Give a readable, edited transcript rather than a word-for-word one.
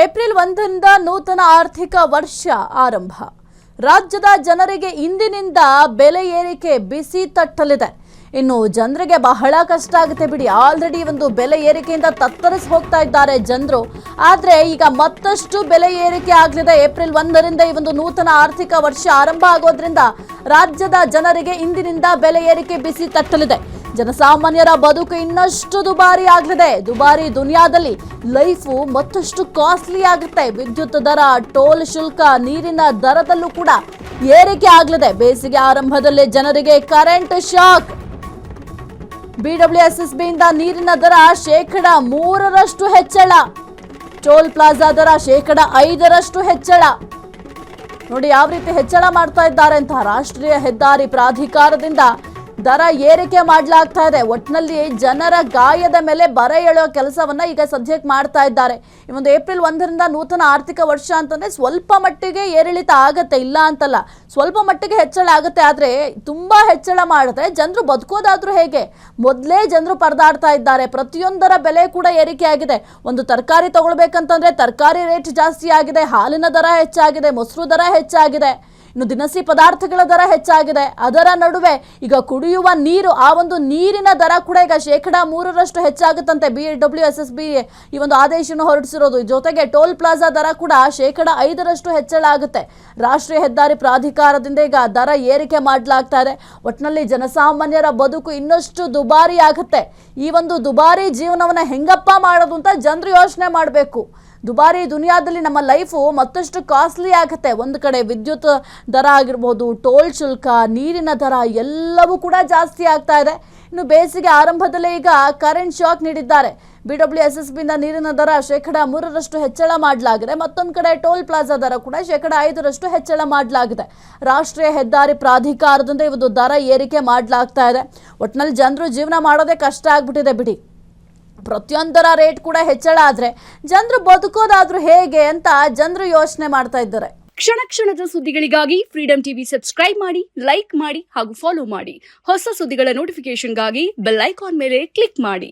April 1ರಿಂದ ನೂತನ ಆರ್ಥಿಕ ವರ್ಷ ಆರಂಭ. ರಾಜ್ಯದ ಜನರಿಗೆ ಇಂದಿನಿಂದ ಬೆಲೆ ಏರಿಕೆ ಬಿಸಿ ತಟ್ಟಲಿದೆ. ಇನ್ನು ಜನರಿಗೆ ಬಹಳ ಕಷ್ಟ ಆಗುತ್ತೆ ಬಿಡಿ. ಆಲ್ರೆಡಿ ಒಂದು ಬೆಲೆ ಏರಿಕೆಯಿಂದ ತತ್ತರಿಸಿ ಹೋಗ್ತಾ ಇದ್ದಾರೆ ಜನರು. ಆದರೆ ಈಗ ಮತ್ತಷ್ಟು ಬೆಲೆ ಏರಿಕೆ ಆಗಲಿದೆ. ಏಪ್ರಿಲ್ 1ರಿಂದ ಈ ಒಂದು ನೂತನ ಆರ್ಥಿಕ ವರ್ಷ ಆರಂಭ ಆಗೋದ್ರಿಂದ ರಾಜ್ಯದ ಜನರಿಗೆ ಇಂದಿನಿಂದ ಬೆಲೆ ಏರಿಕೆ ಬಿಸಿ ತಟ್ಟಲಿದೆ. ಜನಸಾಮಾನ್ಯರ ಬದುಕು ಇನ್ನಷ್ಟು ದುಬಾರಿ ಆಗಲಿದೆ. ದುಬಾರಿ ದುನಿಯಾದಲ್ಲಿ ಲೈಫು ಮತ್ತಷ್ಟು ಕಾಸ್ಟ್ಲಿ ಆಗುತ್ತೆ. ವಿದ್ಯುತ್ ದರ, ಟೋಲ್ ಶುಲ್ಕ, ನೀರಿನ ದರದಲ್ಲೂ ಕೂಡ ಏರಿಕೆ ಆಗಲಿದೆ. ಬೇಸಿಗೆ ಆರಂಭದಲ್ಲಿ ಜನರಿಗೆ ಕರೆಂಟ್ ಶಾಕ್. BWSSBಯಿಂದ ನೀರಿನ ದರ 3% ಹೆಚ್ಚಳ. ಟೋಲ್ ಪ್ಲಾಜಾ ದರ 5% ಹೆಚ್ಚಳ. ನೋಡಿ ಯಾವ ರೀತಿ ಹೆಚ್ಚಳ ಮಾಡ್ತಾ ಇದ್ದಾರೆ ಅಂತ. ರಾಷ್ಟ್ರೀಯ ಹೆದ್ದಾರಿ ಪ್ರಾಧಿಕಾರದಿಂದ ದರ ಏರಿಕೆ ಮಾಡಲಾಗ್ತಾ ಇದೆ. ಒಟ್ಟಿನಲ್ಲಿ ಜನರ ಗಾಯದ ಮೇಲೆ ಬರೆ ಎಳೆಯೋ ಕೆಲಸವನ್ನ ಈಗ ಸದ್ಯಕ್ಕೆ ಮಾಡ್ತಾ ಇದ್ದಾರೆ. ಈ ಒಂದು ಏಪ್ರಿಲ್ 1ರಿಂದ ನೂತನ ಆರ್ಥಿಕ ವರ್ಷ ಅಂತಂದ್ರೆ ಸ್ವಲ್ಪ ಮಟ್ಟಿಗೆ ಏರಿಳಿತ ಆಗತ್ತೆ, ಇಲ್ಲ ಅಂತಲ್ಲ, ಸ್ವಲ್ಪ ಮಟ್ಟಿಗೆ ಹೆಚ್ಚಳ ಆಗುತ್ತೆ. ಆದ್ರೆ ತುಂಬಾ ಹೆಚ್ಚಳ ಮಾಡಿದ್ರೆ ಜನರು ಬದುಕೋದಾದ್ರೂ ಹೇಗೆ? ಮೊದಲೇ ಜನರು ಪರದಾಡ್ತಾ ಇದ್ದಾರೆ. ಪ್ರತಿಯೊಂದರ ಬೆಲೆ ಕೂಡ ಏರಿಕೆ ಆಗಿದೆ. ಒಂದು ತರಕಾರಿ ತಗೊಳ್ಬೇಕಂತಂದ್ರೆ ತರಕಾರಿ ರೇಟ್ ಜಾಸ್ತಿ ಆಗಿದೆ, ಹಾಲಿನ ದರ ಹೆಚ್ಚಾಗಿದೆ, ಮೊಸರು ದರ ಹೆಚ್ಚಾಗಿದೆ, ಇನ್ನು ದಿನಸಿ ಪದಾರ್ಥಗಳ ದರ ಹೆಚ್ಚಾಗಿದೆ. ಅದರ ನಡುವೆ ಈಗ ಕುಡಿಯುವ ನೀರು, ಆ ಒಂದು ನೀರಿನ ದರ ಕೂಡ ಈಗ 3% ಹೆಚ್ಚಾಗುತ್ತಂತೆ. BWSSB ಈ ಒಂದು ಆದೇಶವನ್ನು ಹೊರಡಿಸಿರೋದು. ಜೊತೆಗೆ ಟೋಲ್ ಪ್ಲಾಜಾ ದರ ಕೂಡ 5% ಹೆಚ್ಚಳ ಆಗುತ್ತೆ. ರಾಷ್ಟ್ರೀಯ ಹೆದ್ದಾರಿ ಪ್ರಾಧಿಕಾರದಿಂದ ಈಗ ದರ ಏರಿಕೆ ಮಾಡಲಾಗ್ತಾ ಇದೆ. ಒಟ್ಟಿನಲ್ಲಿ ಜನಸಾಮಾನ್ಯರ ಬದುಕು ಇನ್ನಷ್ಟು ದುಬಾರಿ ಆಗುತ್ತೆ. ಈ ಒಂದು ದುಬಾರಿ ಜೀವನವನ್ನ ಹೆಂಗಪ್ಪ ಮಾಡೋದು ಅಂತ ಜನರು ಯೋಚನೆ ಮಾಡಬೇಕು. ದುಬಾರಿ ದುನಿಯಾದಲ್ಲಿ ನಮ್ಮ ಲೈಫು ಮತ್ತಷ್ಟು ಕಾಸ್ಟ್ಲಿ ಆಗುತ್ತೆ. ಒಂದು ಕಡೆ ವಿದ್ಯುತ್ ದರ ಆಗಿರ್ಬೋದು, ಟೋಲ್ ಶುಲ್ಕ, ನೀರಿನ ದರ ಎಲ್ಲವೂ ಕೂಡ ಜಾಸ್ತಿ ಆಗ್ತಾ ಇದೆ. ಇನ್ನು ಬೇಸಿಗೆ ಆರಂಭದಲ್ಲೇ ಈಗ ಕರೆಂಟ್ ಶಾಕ್ ನೀಡಿದ್ದಾರೆ. BWSSBಯಿಂದ ನೀರಿನ ದರ 3% ಹೆಚ್ಚಳ ಮಾಡಲಾಗಿದೆ. ಮತ್ತೊಂದು ಕಡೆ ಟೋಲ್ ಪ್ಲಾಜಾ ದರ ಕೂಡ 5% ಹೆಚ್ಚಳ ಮಾಡಲಾಗಿದೆ. ರಾಷ್ಟ್ರೀಯ ಹೆದ್ದಾರಿ ಪ್ರಾಧಿಕಾರದಿಂದ ಇವತ್ತು ದರ ಏರಿಕೆ ಮಾಡಲಾಗ್ತಾ ಇದೆ. ಒಟ್ಟಿನಲ್ಲಿ ಜನರು ಜೀವನ ಮಾಡೋದೇ ಕಷ್ಟ ಆಗ್ಬಿಟ್ಟಿದೆ ಬಿಡಿ. ಪ್ರತಿಯೊಂದರ ರೇಟ್ ಕೂಡ ಹೆಚ್ಚಳ ಆದ್ರೆ ಜನರು ಬದುಕೋದಾದ್ರೂ ಹೇಗೆ ಅಂತ ಜನರು ಯೋಚನೆ ಮಾಡ್ತಾ ಇದ್ದಾರೆ. ಕ್ಷಣ ಕ್ಷಣದ ಸುದ್ದಿಗಳಿಗಾಗಿ ಫ್ರೀಡಂ ಟಿವಿ ಸಬ್ಸ್ಕ್ರೈಬ್ ಮಾಡಿ, ಲೈಕ್ ಮಾಡಿ ಹಾಗೂ ಫಾಲೋ ಮಾಡಿ. ಹೊಸ ಸುದ್ದಿಗಳ ನೋಟಿಫಿಕೇಶನ್ಗಾಗಿ ಬೆಲ್ ಐಕಾನ್ ಮೇಲೆ ಕ್ಲಿಕ್ ಮಾಡಿ.